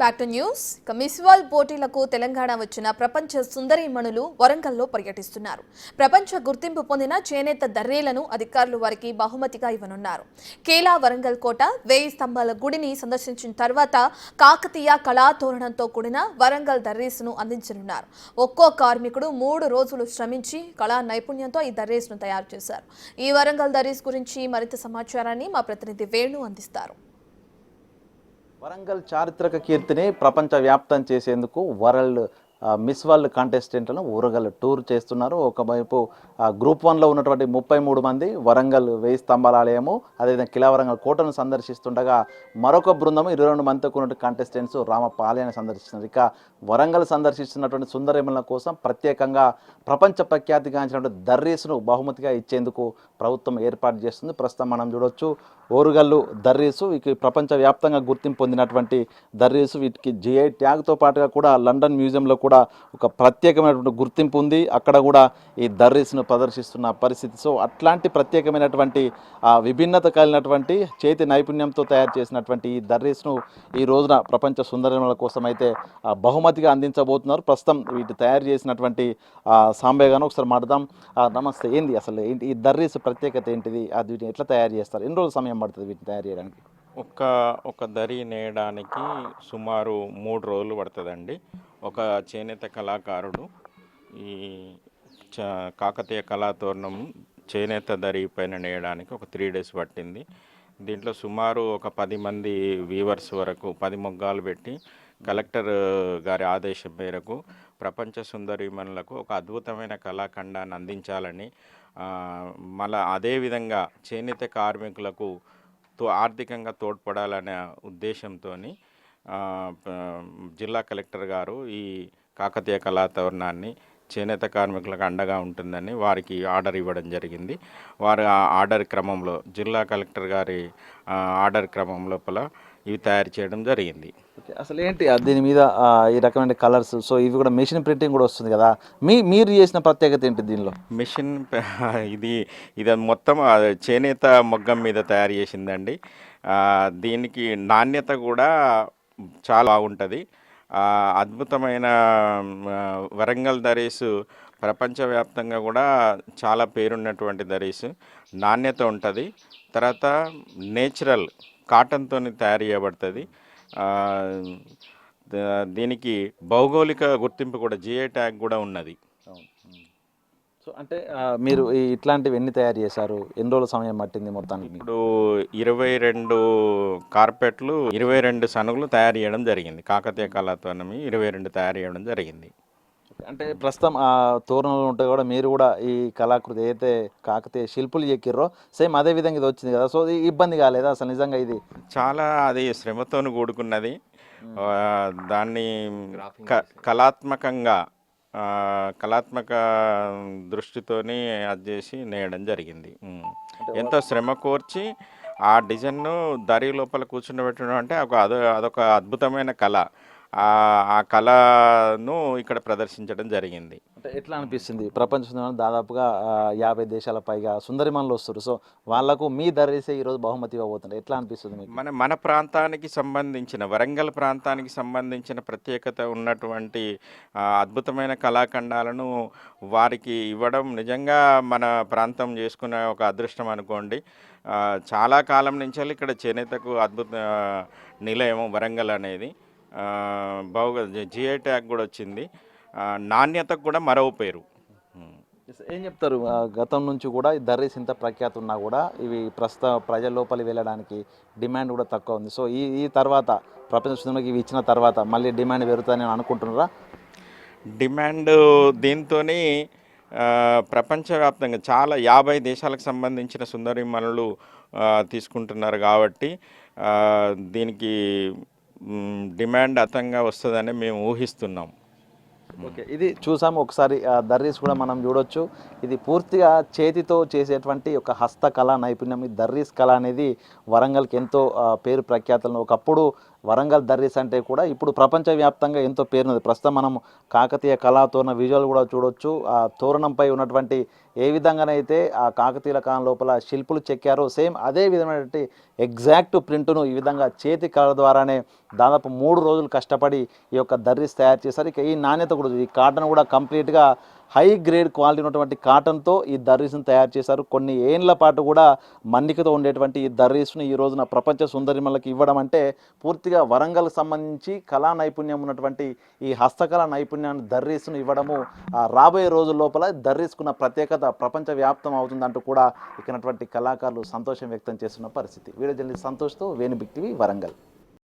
Back to news. Miss world పోటీలకు తెలంగాణ వచ్చిన ప్రపంచ సుందరీమణులు వరంగల్లో పర్యటిస్తున్నారు. ప్రపంచ గుర్తింపు పొందిన చేనేత దర్రీలను అధికారులు వారికి బహుమతిగా ఇవ్వనున్నారు. కేలా వరంగల్ కోట, 1000 స్తంభాల గుడిని సందర్శించిన తర్వాత కాకతీయ కళాతోరణంతో కూడిన వరంగల్ దర్రీస్ను అందించనున్నారు. ఒక్కో కార్మికుడు 3 రోజులు శ్రమించి కళా నైపుణ్యంతో ఈ దర్రీస్ను తయారు చేశారు. ఈ వరంగల్ దర్రీస్ గురించి మరింత సమాచారాన్ని మా ప్రతినిధి వేణు అందిస్తారు. వరంగల్ చారిత్రక కీర్తిని ప్రపంచవ్యాప్తం చేసేందుకు మిస్ వరల్డ్ కంటెస్టెంట్లను వరంగల్ టూర్ చేస్తున్నారు. ఒకవైపు గ్రూప్ 1లో ఉన్నటువంటి 33 మంది వరంగల్ 1000 స్తంభాల ఆలయము, అదేవిధంగా కిలా వరంగల్ కోటను సందర్శిస్తుండగా మరొక బృందము 22 మందితో ఉన్నటువంటి కంటెస్టెంట్స్ రామప్ప ఆలయాన్ని సందర్శిస్తున్నారు. ఇక వరంగల్ సందర్శిస్తున్నటువంటి సుందరీమణుల కోసం ప్రత్యేకంగా ప్రపంచ ప్రఖ్యాతిగాంచినటువంటి దర్రీస్ను బహుమతిగా ఇచ్చేందుకు ప్రభుత్వం ఏర్పాటు చేస్తుంది. ప్రస్తుతం మనం చూడొచ్చు ఓరుగల్లు దర్రీసు, వీటికి ప్రపంచవ్యాప్తంగా గుర్తింపు పొందినటువంటి దర్రీసు. వీటికి GI ట్యాగ్తో పాటుగా కూడా లండన్ మ్యూజియంలో కూడా ఒక ప్రత్యేకమైనటువంటి గుర్తింపు ఉంది. అక్కడ కూడా ఈ దర్రీస్ను ప్రదర్శిస్తున్న పరిస్థితి. సో అట్లాంటి ప్రత్యేకమైనటువంటి విభిన్నత కలిగినటువంటి చేతి నైపుణ్యంతో తయారు చేసినటువంటి ఈ దర్రీస్ను ఈ రోజున ప్రపంచ సుందరీమణుల కోసం అయితే బహుమతిగా అందించబోతున్నారు. ప్రస్తుతం వీటి తయారు చేసినటువంటి సాంబయ్య గారు ఒకసారి మాట్లాడదాం. నమస్తే, ఏంది అసలు ఈ దర్రీస్ ప్రత్యేకత ఏంటిది? అది వీటిని ఎట్లా తయారు చేస్తారు? ఎన్ని రోజులు సమయం పడుతుంది వీటిని తయారు చేయడానికి? ఒక దరి నేయడానికి సుమారు 3 రోజులు పడుతుందండి. ఒక చేనేత కళాకారుడు ఈ కాకతీయ కళాతోరణం చేనేత దరి పైన నేయడానికి ఒక 3 డేస్ పట్టింది. దీంట్లో సుమారు ఒక 10 మంది వీవర్స్ వరకు 10 మొగ్గాలు పెట్టి కలెక్టర్ గారి ఆదేశం మేరకు ప్రపంచ సుందరీమణులకు ఒక అద్భుతమైన కళాఖండాన్ని అందించాలని, మళ్ళా అదేవిధంగా చేనేత కార్మికులకు ఆర్థికంగా తోడ్పడాలనే ఉద్దేశంతో జిల్లా కలెక్టర్ గారు ఈ కాకతీయ కళాతోరణాన్ని చేనేత కార్మికులకు అండగా ఉంటుందని వారికి ఆర్డర్ ఇవ్వడం జరిగింది. వారు ఆ ఆర్డర్ క్రమంలో జిల్లా కలెక్టర్ గారి ఆర్డర్ క్రమం లోపల ఇవి తయారు చేయడం జరిగింది. అసలు ఏంటి దీని మీద ఈ రకమైన కలర్స్? సో ఇవి కూడా మెషిన్ ప్రింటింగ్ కూడా వస్తుంది కదా, మీరు చేసిన ప్రత్యేకత ఏంటి దీనిలో? మిషన్ ఇది మొత్తం చేనేత మొగ్గం మీద తయారు చేసిందండి. దీనికి నాణ్యత కూడా చాలా బాగుంటుంది. అద్భుతమైన వరంగల్ దరీసు ప్రపంచవ్యాప్తంగా కూడా చాలా పేరున్నటువంటి దరీసు. నాణ్యత ఉంటుంది. తర్వాత నేచురల్ కాటన్తో తయారు చేయబడుతుంది. దీనికి భౌగోళిక గుర్తింపు కూడా GI ట్యాగ్ కూడా ఉన్నది. సో అంటే మీరు ఇట్లాంటివి ఎన్ని తయారు చేశారు? ఎన్ని రోజుల సమయం పట్టింది మొత్తానికి? ఇప్పుడు 22 కార్పెట్లు, 22 సనుగులు తయారు చేయడం జరిగింది. కాకతీయ కళాతోరణం 22 తయారు చేయడం జరిగింది. అంటే ప్రస్తుతం ఆ తోరణంలో ఉంటే కూడా మీరు కూడా ఈ కళాకృతి ఏదైతే కాకతీయ శిల్పులు చెక్కిర్రో సేమ్ అదే విధంగా ఇది వచ్చింది కదా, సో ఇబ్బంది కాలేదా అసలు? నిజంగా ఇది చాలా అది శ్రమతో కూడుకున్నది. దాన్ని కళాత్మక దృష్టితోని అది చేసి నేయడం జరిగింది. ఎంతో శ్రమ కోర్చి ఆ డిజైన్ను దరి లోపల కూర్చుండబెట్టడం అంటే అదొక అద్భుతమైన కళ. ఆ కళను ఇక్కడ ప్రదర్శించడం జరిగింది. అంటే ఎట్లా అనిపిస్తుంది? ప్రపంచంలో దాదాపుగా 50 దేశాల పైగా సుందరిమణులు వస్తారు. సో వాళ్ళకు మీ దర్రీసే ఈరోజు బహుమతి ఇవ్వబోతుంది. ఎట్లా అనిపిస్తుంది మీకు? మన ప్రాంతానికి సంబంధించిన వరంగల్ ప్రాంతానికి సంబంధించిన ప్రత్యేకత ఉన్నటువంటి అద్భుతమైన కళాఖండాలను వారికి ఇవ్వడం నిజంగా మన ప్రాంతం చేసుకున్న ఒక అదృష్టం అనుకోండి. చాలా కాలం నుంచి ఇక్కడ చేనేతకు అద్భుత నిలయం వరంగల్ అనేది. GI ట్యాగ్ కూడా వచ్చింది. నాణ్యతకు కూడా మరో పేరు. ఏం చెప్తారు? గతం నుంచి కూడా ఈ దర్రీస్ ఇంత ప్రఖ్యాతి ఉన్నా కూడా ఇవి ప్రస్తుత ప్రజల లోపలి వెళ్ళడానికి డిమాండ్ కూడా తక్కువ ఉంది. సో ఈ తర్వాత ప్రపంచంలోకి ఇవి ఇచ్చిన తర్వాత మళ్ళీ డిమాండ్ పెరుగుతుందని అనుకుంటున్నారా? డిమాండ్ దీంతో ప్రపంచవ్యాప్తంగా చాలా 50 దేశాలకు సంబంధించిన సుందరీమణులు తీసుకుంటున్నారు కాబట్టి దీనికి డిమాండ్ అతంగా వస్తుందని మేము ఊహిస్తున్నాం. ఓకే, ఇది చూసాము ఒకసారి. దర్రీస్ కూడా మనం చూడొచ్చు. ఇది పూర్తిగా చేతితో చేసేటువంటి ఒక హస్తకళ నైపుణ్యం. ఈ దర్రీస్ కళ అనేది వరంగల్కి ఎంతో పేరు ప్రఖ్యాతలను. ఒకప్పుడు వరంగల్ దర్రీస్ అంటే కూడా ఇప్పుడు ప్రపంచవ్యాప్తంగా ఎంతో పేరున్నది. ప్రస్తుతం మనం కాకతీయ కళాతోరణ విజువల్ కూడా చూడొచ్చు. ఆ తోరణంపై ఉన్నటువంటి ఏ విధంగానైతే ఆ కాకతీయుల కాలం లోపల శిల్పులు చెక్కారో సేమ్ అదే విధమైనటువంటి ఎగ్జాక్ట్ ప్రింట్ను ఈ విధంగా చేతి కళ ద్వారానే దాదాపు 3 రోజులు కష్టపడి ఈ యొక్క దర్రీస్ తయారు చేశారు. ఇక ఈ నాణ్యత కూడా ఈ కాటన్ కూడా కంప్లీట్గా హై గ్రేడ్ క్వాలిటీ ఉన్నటువంటి కాటన్తో ఈ దర్రీస్ను తయారు చేశారు. కొన్ని ఏండ్ల పాటు కూడా మన్నికతో ఉండేటువంటి ఈ దర్రీస్ను ఈ రోజున ప్రపంచ సుందరిమలకు ఇవ్వడం అంటే పూర్తిగా వరంగల్కి సంబంధించి కళా నైపుణ్యం ఉన్నటువంటి ఈ హస్తకళా నైపుణ్యాన్ని దర్రీస్ను ఇవ్వడము రాబోయే రోజుల లోపల దర్రీస్కున్న ప్రత్యేకత ప్రపంచ వ్యాప్తం అవుతుందంటూ కూడా ఇక్కడటువంటి కళాకారులు సంతోషం వ్యక్తం చేస్తున్న పరిస్థితి. వీడియో జర్నలిస్ట్ సంతోష్తో వేణు బిగ్ టీవీ వరంగల్.